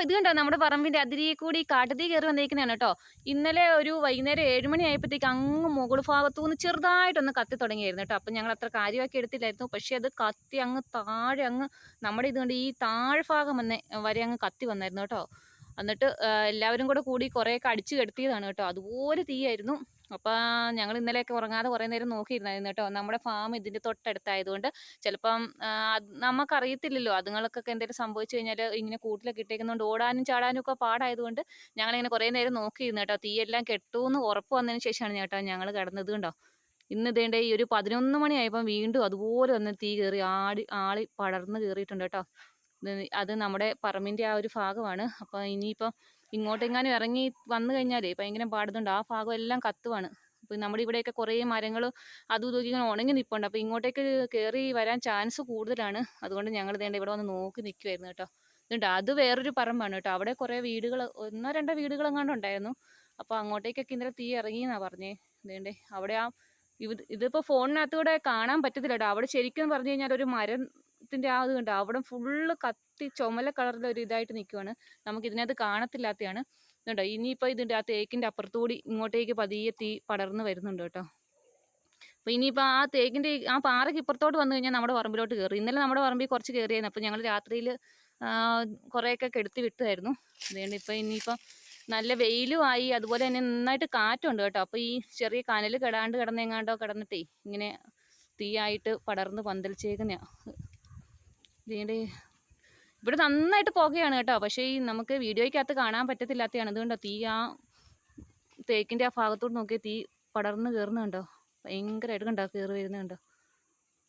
ഇത് കണ്ടോ നമ്മുടെ പറമ്പിന്റെ അതിരിൽ കൂടി കാട്ടുതീ കയറി വന്നേക്കുന്നതാണ് കേട്ടോ. ഇന്നലെ ഒരു വൈകുന്നേരം 7 മണി ആയപ്പോഴത്തേക്ക് അങ്ങ് മുകൾ ഭാഗത്തുനിന്ന് ചെറുതായിട്ടൊന്ന് കത്തി തുടങ്ങിയായിരുന്നു കേട്ടോ. അപ്പം ഞങ്ങൾ അത്ര കാര്യമാക്കി എടുത്തില്ലായിരുന്നു. പക്ഷെ അത് കത്തി അങ്ങ് താഴെ അങ്ങ് നമ്മുടെ ഇതുകൊണ്ട് ഈ താഴ്ഭാഗം വരെ അങ്ങ് കത്തി വന്നായിരുന്നു കേട്ടോ. എന്നിട്ട് എല്ലാവരും കൂടി കുറേയൊക്കെ അടിച്ചു കെടുത്തിയതാണ് കേട്ടോ. അതുപോലെ തീയായിരുന്നു. അപ്പം ഞങ്ങൾ ഇന്നലെയൊക്കെ ഉറങ്ങാതെ കുറേ നേരം നോക്കിയിരുന്നായിരുന്നു കേട്ടോ. നമ്മുടെ ഫാം ഇതിൻ്റെ തൊട്ടടുത്തായതുകൊണ്ട് ചിലപ്പം നമുക്കറിയത്തില്ലല്ലോ, അതുങ്ങൾക്കൊക്കെ എന്തെങ്കിലും സംഭവിച്ചു കഴിഞ്ഞാൽ ഇങ്ങനെ കൂട്ടിലൊക്കെ ഇട്ടേക്കുന്നതുകൊണ്ട് ഓടാനും ചാടാനും ഒക്കെ പാടായതുകൊണ്ട് ഞങ്ങളിങ്ങനെ കുറേ നേരം നോക്കിയിരുന്നു കേട്ടോ. തീയെല്ലാം കെട്ടുമെന്ന് ഉറപ്പ് വന്നതിന് ശേഷമാണ് കേട്ടോ ഞങ്ങൾ കിടന്നത് കണ്ടോ. ഇന്ന് ഇതേണ്ടേ ഈ ഒരു 11 മണിയായപ്പം വീണ്ടും അതുപോലെ തന്നെ തീ കയറി ആളി പടർന്ന് കയറിയിട്ടുണ്ട് കേട്ടോ. അത് നമ്മുടെ പറമ്പിൻ്റെ ആ ഒരു ഭാഗമാണ്. അപ്പം ഇനിയിപ്പം ഇങ്ങോട്ടെങ്ങാനും ഇറങ്ങി വന്നു കഴിഞ്ഞാലേ ഭയങ്കര പാടുന്നുണ്ട്. ആ ഭാഗം എല്ലാം കത്തുവാണ്. അപ്പം നമ്മുടെ ഇവിടെയൊക്കെ കുറേ മരങ്ങൾ അതും ഇതൊക്കെ ഇങ്ങനെ ഉണങ്ങി നിൽപ്പുണ്ട്. അപ്പോൾ ഇങ്ങോട്ടേക്ക് കയറി വരാൻ ചാൻസ് കൂടുതലാണ്. അതുകൊണ്ട് ഞങ്ങൾ ഇതേണ്ട ഇവിടെ വന്ന് നോക്കി നിൽക്കുമായിരുന്നു കേട്ടോ. ഇതുണ്ട്, അത് വേറൊരു പറമ്പാണ് കേട്ടോ. അവിടെ കുറേ വീടുകൾ, 1-2 വീടുകളെങ്ങാണ്ട് ഉണ്ടായിരുന്നു. അപ്പോൾ അങ്ങോട്ടേക്കൊക്കെ ഇന്നലെ തീ ഇറങ്ങിയെന്നാണ് പറഞ്ഞേ. ഇതേണ്ടേ അവിടെ ഇതിപ്പോൾ ഫോണിനകത്തൂടെ കാണാൻ പറ്റത്തില്ല കേട്ടോ. അവിടെ ശരിക്കും പറഞ്ഞു കഴിഞ്ഞാൽ ഒരു മരത്തിൻ്റെ ആ ഇത് കണ്ടോ, അവിടെ ഫുള്ള് കത്തി ചുമല കളറിൽ ഒരു ഇതായിട്ട് നിൽക്കുവാണ്. നമുക്ക് ഇതിനകത്ത് കാണത്തില്ലാത്തതാണ് കേട്ടോ. ഇനിയിപ്പോൾ ഇതിൻ്റെ ആ തേക്കിൻ്റെ അപ്പുറത്തുകൂടി ഇങ്ങോട്ടേക്ക് പതിയെ തീ പടർന്ന് വരുന്നുണ്ട് കേട്ടോ. അപ്പോൾ ഇനിയിപ്പോൾ ആ തേക്കിൻ്റെ ആ പാറയ്ക്ക് ഇപ്പുറത്തോട്ട് വന്നു കഴിഞ്ഞാൽ നമ്മുടെ പറമ്പിലോട്ട് കയറി. ഇന്നലെ നമ്മുടെ പറമ്പിൽ കുറച്ച് കയറിയായിരുന്നു. അപ്പോൾ ഞങ്ങൾ രാത്രിയിൽ കുറേയൊക്കെ കെടുത്തി വിട്ടായിരുന്നു. അതുകൊണ്ട് ഇനിയിപ്പോൾ നല്ല വെയിലും ആയി, അതുപോലെ തന്നെ നന്നായിട്ട് കാറ്റുണ്ട് കേട്ടോ. അപ്പോൾ ഈ ചെറിയ കനൽ കിടന്നെങ്ങാണ്ടോ കിടന്നിട്ടേ ഇങ്ങനെ തീയായിട്ട് പടർന്ന് പന്തലിച്ചേക്കുന്നതാണ്. ഇതിൻ്റെ ഇവിടെ നന്നായിട്ട് പുകയാണ് കേട്ടോ. പക്ഷേ ഈ നമുക്ക് വീഡിയോയ്ക്കകത്ത് കാണാൻ പറ്റത്തില്ലാത്തതാണ്. അതുകൊണ്ടോ തീ ആ തേക്കിൻ്റെ ആ ഭാഗത്തോട്ട് നോക്കിയാൽ തീ പടർന്ന് കയറുന്നുണ്ടോ. ഭയങ്കരമായിട്ട് കണ്ടോ കയറി വരുന്നുണ്ടോ.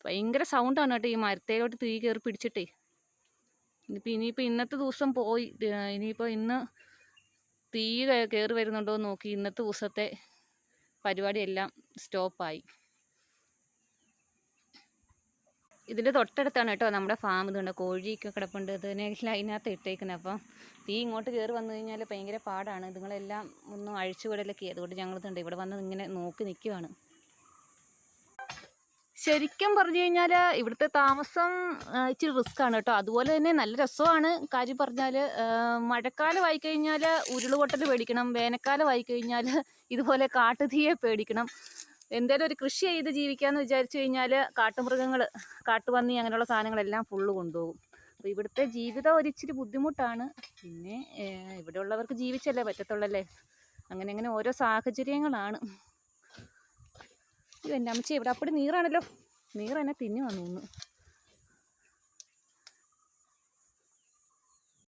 ഭയങ്കര സൗണ്ടാണ് കേട്ടോ ഈ മരത്തേലോട്ട് തീ കയറി പിടിച്ചിട്ടേ. ഇനിയിപ്പോൾ ഇന്നത്തെ ദിവസം പോയി. ഇനിയിപ്പോൾ ഇന്ന് തീ കയറി വരുന്നുണ്ടോ എന്ന് നോക്കി ഇന്നത്തെ ദിവസത്തെ പരിപാടിയെല്ലാം സ്റ്റോപ്പായി. ഇതിൻ്റെ തൊട്ടടുത്താണ് കേട്ടോ നമ്മുടെ ഫാം. ഇതുണ്ട്, കോഴിയൊക്കെ കിടപ്പുണ്ട്. ഇതിനെല്ലാം അതിനകത്ത് ഇട്ടേക്കുന്നത്. അപ്പം തീ ഇങ്ങോട്ട് കയറി വന്നു കഴിഞ്ഞാൽ ഭയങ്കര പാടാണ്. ഇതുങ്ങളെല്ലാം ഒന്നും അഴിച്ചുവിടലൊക്കെ. അതുകൊണ്ട് ഞങ്ങളിതുണ്ട് ഇവിടെ വന്ന് ഇങ്ങനെ നോക്കി നിൽക്കുവാണ്. ശരിക്കും പറഞ്ഞു കഴിഞ്ഞാൽ ഇവിടുത്തെ താമസം ഇച്ചിരി റിസ്ക്കാണ് കേട്ടോ. അതുപോലെ തന്നെ നല്ല രസമാണ്. കാര്യം പറഞ്ഞാൽ മഴക്കാലം ആയിക്കഴിഞ്ഞാൽ ഉരുളുപൊട്ടൽ പേടിക്കണം, വേനൽക്കാലം ആയിക്കഴിഞ്ഞാൽ ഇതുപോലെ കാട്ടുതീയെ പേടിക്കണം. എന്തേലും ഒരു കൃഷി ചെയ്ത് ജീവിക്കാമെന്ന് വിചാരിച്ചു കഴിഞ്ഞാൽ കാട്ടുമൃഗങ്ങൾ, കാട്ടുപന്നി അങ്ങനെയുള്ള സാധനങ്ങളെല്ലാം ഫുള്ള് കൊണ്ടുപോകും. അപ്പോൾ ഇവിടുത്തെ ജീവിതം ഒരിച്ചിരി ബുദ്ധിമുട്ടാണ്. പിന്നെ ഇവിടെയുള്ളവർക്ക് ജീവിച്ചല്ലേ പറ്റത്തുള്ളല്ലേ. അങ്ങനെ ഓരോ സാഹചര്യങ്ങളാണ്. എൻ്റെ അമ്മച്ചി ഇവിടെ അപ്പടി നീറാണല്ലോ. നീർ എന്നെ തിന്നു വന്നു.